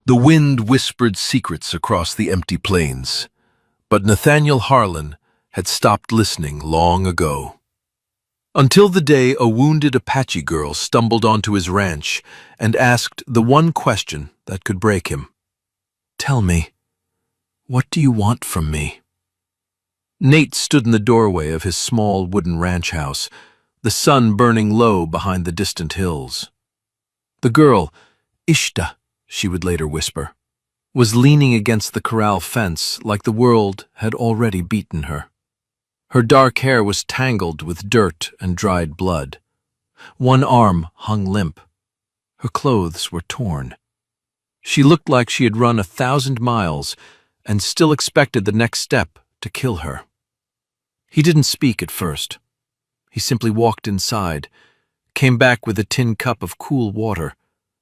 The wind whispered secrets across the empty plains, but Nathaniel Harlan had stopped listening long ago. Until the day a wounded Apache girl stumbled onto his ranch and asked the one question that could break him. "Tell me, what do you want from me?" Nate stood in the doorway of his small wooden ranch house, the sun burning low behind the distant hills. The girl, Ishta, she would later whisper, was leaning against the corral fence like the world had already beaten her. Her dark hair was tangled with dirt and dried blood. One arm hung limp. Her clothes were torn. She looked like she had run 1,000 miles and still expected the next step to kill her. He didn't speak at first. He simply walked inside, came back with a tin cup of cool water,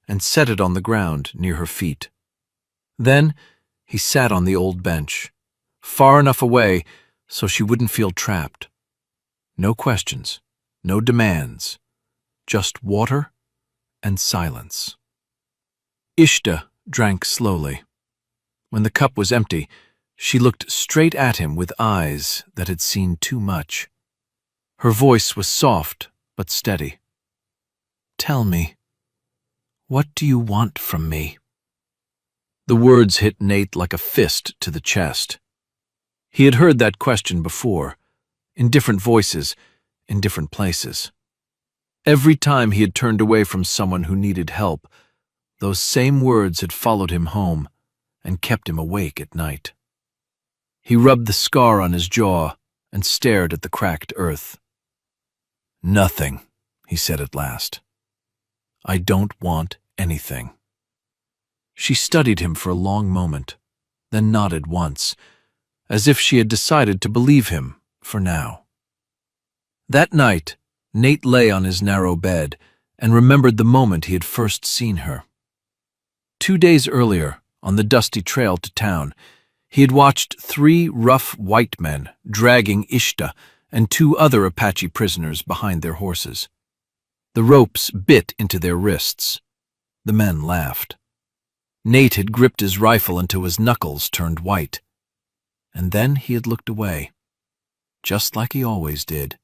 and set it on the ground near her feet. Then he sat on the old bench, far enough away so she wouldn't feel trapped. No questions, no demands, just water and silence. Ishta drank slowly. When the cup was empty, she looked straight at him with eyes that had seen too much. Her voice was soft but steady. "Tell me, what do you want from me?" The words hit Nate like a fist to the chest. He had heard that question before, in different voices, in different places. Every time he had turned away from someone who needed help, those same words had followed him home and kept him awake at night. He rubbed the scar on his jaw and stared at the cracked earth. "Nothing," he said at last. "I don't want anything." She studied him for a long moment, then nodded once, as if she had decided to believe him for now. That night, Nate lay on his narrow bed and remembered the moment he had first seen her. 2 days earlier, on the dusty trail to town, he had watched 3 rough white men dragging Ishta and 2 other Apache prisoners behind their horses. The ropes bit into their wrists. The men laughed. Nate had gripped his rifle until his knuckles turned white. And then he had looked away, just like he always did.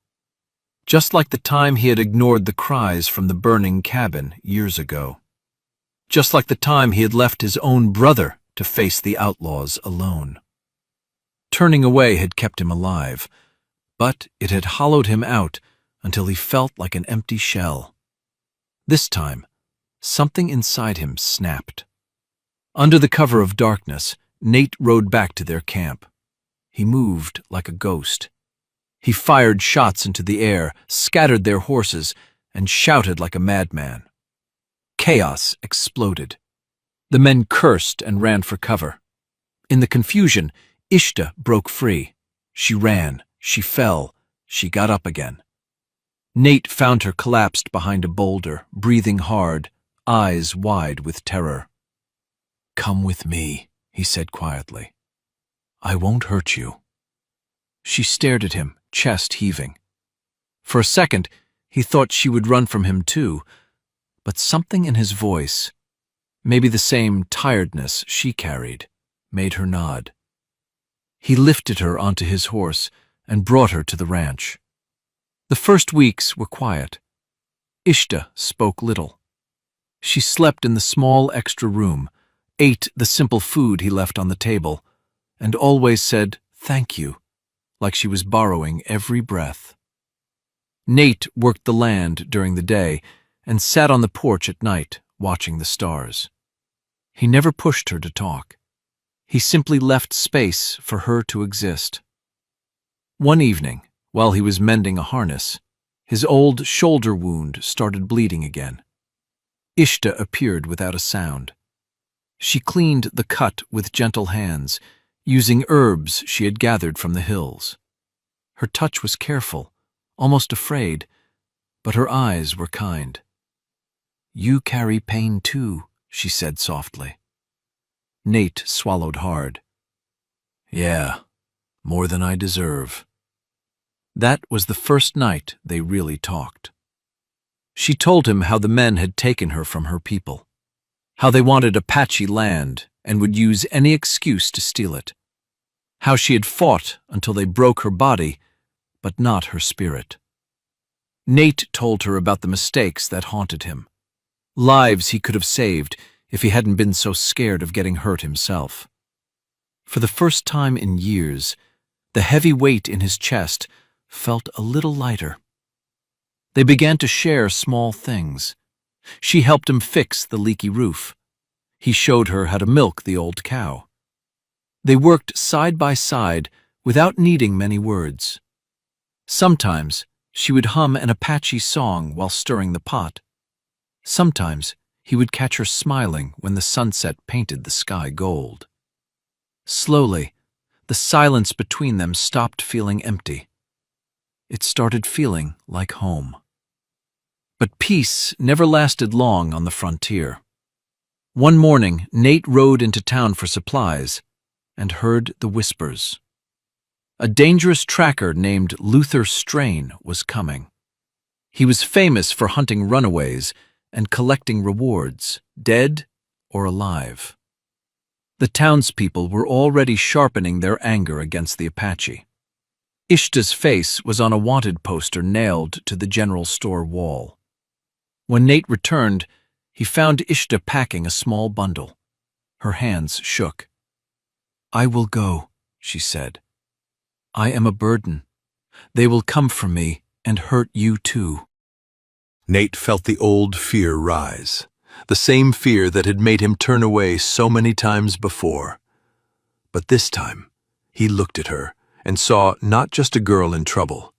Just like the time he had ignored the cries from the burning cabin years ago. Just like the time he had left his own brother to face the outlaws alone. Turning away had kept him alive, but it had hollowed him out until he felt like an empty shell. This time, something inside him snapped. Under the cover of darkness, Nate rode back to their camp. He moved like a ghost. He fired shots into the air, scattered their horses, and shouted like a madman. Chaos exploded. The men cursed and ran for cover. In the confusion, Ishta broke free. She ran, she fell, she got up again. Nate found her collapsed behind a boulder, breathing hard, eyes wide with terror. "Come with me," he said quietly. "I won't hurt you." She stared at him, chest heaving. For a second, he thought she would run from him too, but something in his voice, maybe the same tiredness she carried, made her nod. He lifted her onto his horse and brought her to the ranch. The first weeks were quiet. Ishta spoke little. She slept in the small extra room, ate the simple food he left on the table, and always said "thank you," like she was borrowing every breath. Nate worked the land during the day and sat on the porch at night, watching the stars. He never pushed her to talk. He simply left space for her to exist. One evening, while he was mending a harness, his old shoulder wound started bleeding again. Ishta appeared without a sound. She cleaned the cut with gentle hands, using herbs she had gathered from the hills. Her touch was careful, almost afraid, but her eyes were kind. "You carry pain too," she said softly. Nate swallowed hard. "Yeah, more than I deserve." That was the first night they really talked. She told him how the men had taken her from her people. How they wanted Apache land and would use any excuse to steal it. How she had fought until they broke her body, but not her spirit. Nate told her about the mistakes that haunted him. Lives he could have saved if he hadn't been so scared of getting hurt himself. For the first time in years, the heavy weight in his chest felt a little lighter. They began to share small things. She helped him fix the leaky roof. He showed her how to milk the old cow. They worked side by side without needing many words. Sometimes she would hum an Apache song while stirring the pot. Sometimes he would catch her smiling when the sunset painted the sky gold. Slowly, the silence between them stopped feeling empty. It started feeling like home. But peace never lasted long on the frontier. One morning, Nate rode into town for supplies and heard the whispers. A dangerous tracker named Luther Strain was coming. He was famous for hunting runaways and collecting rewards, dead or alive. The townspeople were already sharpening their anger against the Apache. Ishta's face was on a wanted poster nailed to the general store wall. When Nate returned, he found Ishta packing a small bundle. Her hands shook. "I will go," she said. "I am a burden. They will come for me and hurt you too." Nate felt the old fear rise, the same fear that had made him turn away so many times before. But this time, he looked at her and saw not just a girl in trouble.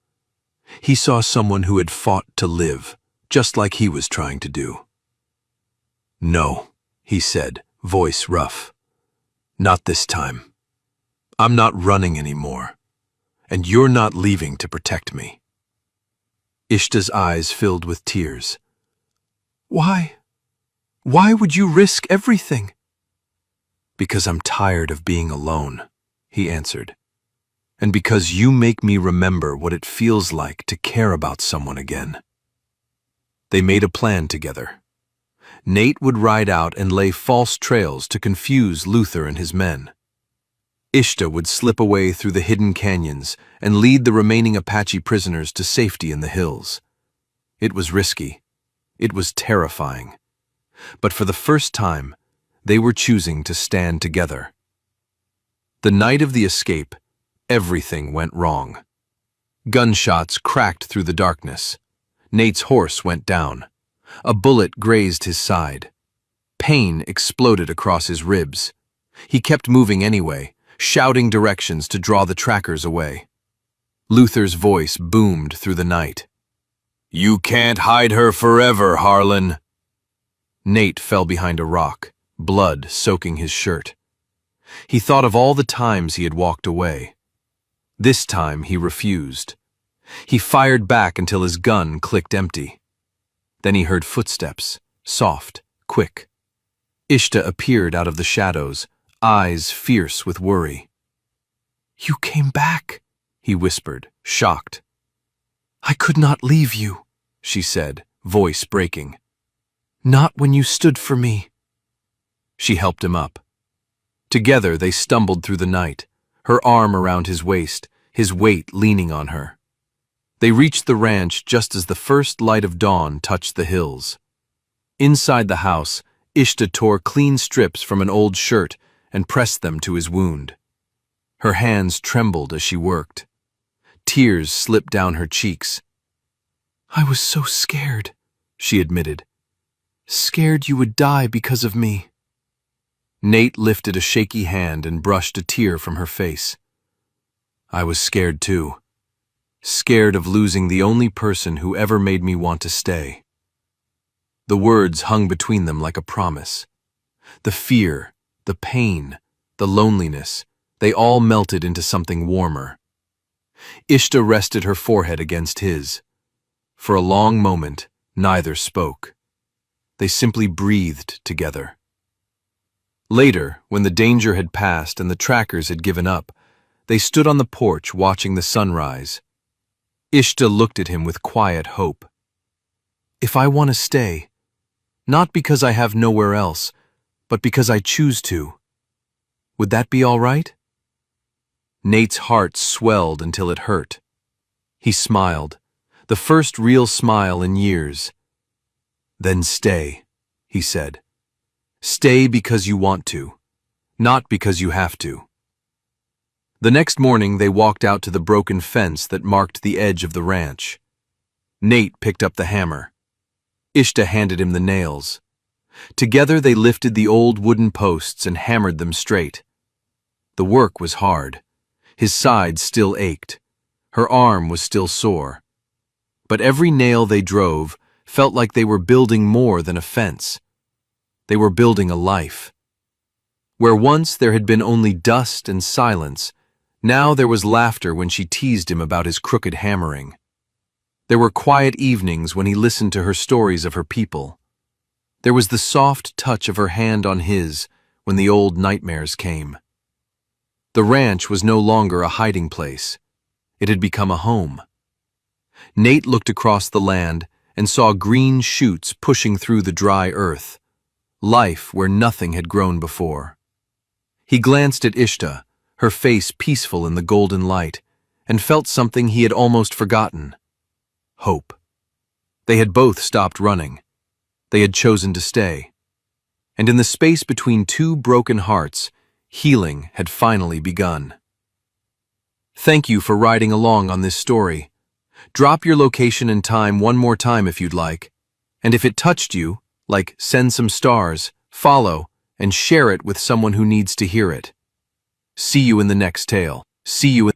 He saw someone who had fought to live, just like he was trying to do. "No," he said, voice rough. "Not this time. I'm not running anymore, and you're not leaving to protect me." Ishta's eyes filled with tears. "Why? Why would you risk everything?" "Because I'm tired of being alone," he answered. "And because you make me remember what it feels like to care about someone again." They made a plan together. Nate would ride out and lay false trails to confuse Luther and his men. Ishta would slip away through the hidden canyons and lead the remaining Apache prisoners to safety in the hills. It was risky. It was terrifying. But for the first time, they were choosing to stand together. The night of the escape, everything went wrong. Gunshots cracked through the darkness. Nate's horse went down. A bullet grazed his side. Pain exploded across his ribs. He kept moving anyway, shouting directions to draw the trackers away. Luther's voice boomed through the night. "You can't hide her forever, Harlan." Nate fell behind a rock, blood soaking his shirt. He thought of all the times he had walked away. This time he refused. He fired back until his gun clicked empty. Then he heard footsteps, soft, quick. Ishta appeared out of the shadows, eyes fierce with worry. "You came back," he whispered, shocked. "I could not leave you," she said, voice breaking. "Not when you stood for me." She helped him up. Together they stumbled through the night, her arm around his waist, his weight leaning on her. They reached the ranch just as the first light of dawn touched the hills. Inside the house, Ishta tore clean strips from an old shirt and pressed them to his wound. Her hands trembled as she worked. Tears slipped down her cheeks. "I was so scared," she admitted. "Scared you would die because of me." Nate lifted a shaky hand and brushed a tear from her face. "I was scared too. Scared of losing the only person who ever made me want to stay." The words hung between them like a promise. The fear, the pain, the loneliness, they all melted into something warmer. Ishta rested her forehead against his. For a long moment, neither spoke. They simply breathed together. Later, when the danger had passed and the trackers had given up, they stood on the porch watching the sunrise. Ishta looked at him with quiet hope. "If I want to stay, not because I have nowhere else, but because I choose to. Would that be all right? Nate's heart swelled until it hurt. He smiled, the first real smile in years. Then stay, he said. Stay because you want to, not because you have to. The next morning they walked out to the broken fence that marked the edge of the ranch. Nate picked up the hammer. Ishta handed him the nails. Together they lifted the old wooden posts and hammered them straight. The work was hard. His side still ached. Her arm was still sore. But every nail they drove felt like they were building more than a fence. They were building a life. Where once there had been only dust and silence, now there was laughter when she teased him about his crooked hammering. There were quiet evenings when he listened to her stories of her people. There was the soft touch of her hand on his when the old nightmares came. The ranch was no longer a hiding place. It had become a home. Nate looked across the land and saw green shoots pushing through the dry earth, life where nothing had grown before. He glanced at Ishta, her face peaceful in the golden light, and felt something he had almost forgotten: hope. They had both stopped running. They had chosen to stay. And in the space between two broken hearts, healing had finally begun. Thank you for riding along on this story. Drop your location and time one more time if you'd like. And if it touched you, like send some stars, follow, and share it with someone who needs to hear it. See you in the next tale. See you in